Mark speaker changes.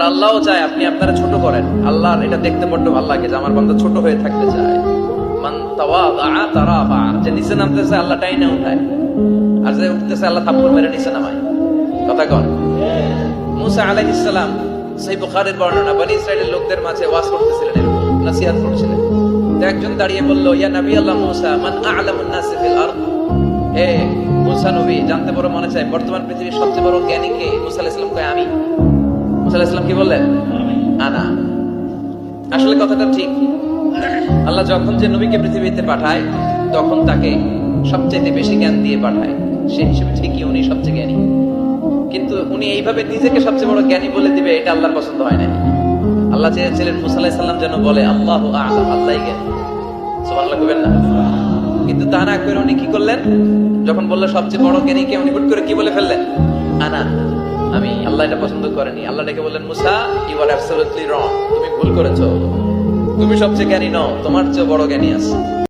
Speaker 1: আর আল্লাহও চায় আপনি আপনারা ছোট করেন। আল্লাহর এটা দেখতে বড্ড ভালো লাগে যে আমার বান্দা ছোট হয়ে থাকতে চায়। মান তাওয়াদা তারাফা, যে নিচে নামতেছে আল্লাহ টাইনা উঠায়, আর যে উঠতেছে আল্লাহ থাপ্পড় মেরে নিচে নামায়। কথা কন। মুসা আলাইহিস সালাম, সহিহ বুখারীর বর্ণনা, বনি ইসরাইলের লোকদের মাঝে ওয়াজ করতেছিলেন, এরকম নসিহত করছিলেন। তো একজন দাঁড়িয়ে বলল, ইয়া নবী আল্লাহ মুসা, মান আ'লামুন নাস ফিল আরদ। হে মুসা নবী, জানতে বড় মনে চায় বর্তমান পৃথিবীর সবচেয়ে বড় জ্ঞানী কে? মুসা আলাইহিস সালাম কয় আমি। মুসা আলাইহিস সালাম কি বললেন? আনা। আসলে কথাটা ঠিক। আল্লাহ যখন যে নবীকে পৃথিবীতে পাঠায় তখন তাকে সবচেয়ে বেশি জ্ঞান দিয়ে পাঠায়, সেই হিসেবে ঠিকই উনি সবচেয়ে জ্ঞানী। কিন্তু উনি এইভাবে নিজেকে সবচেয়ে বড় জ্ঞানী বলে দিবে, এটা আল্লাহর পছন্দ হয় না। আল্লাহ চেয়েছিলেন মুসা আলাইহিস সালাম যেন বলে আল্লাহু আ'লাম, আল্লাহই জ্ঞানী। সুবহানাল্লাহ কইবেন না? কিন্তু তা না করে উনি কি করলেন? যখন বললো সবচেয়ে বড় জ্ঞানী কে, উনি হুট করে কি বলে ফেললেন? আনা, আমি। আল্লাহ এটা পছন্দ করেনি। আল্লাহ ডেকে বললেন, মুসা, ইউ আর অ্যাবসলিউটলি রং, তুমি ভুল করেছো, তুমি সবচেয়ে জ্ঞানী নও, তোমার চেয়ে বড় জ্ঞানী আছে।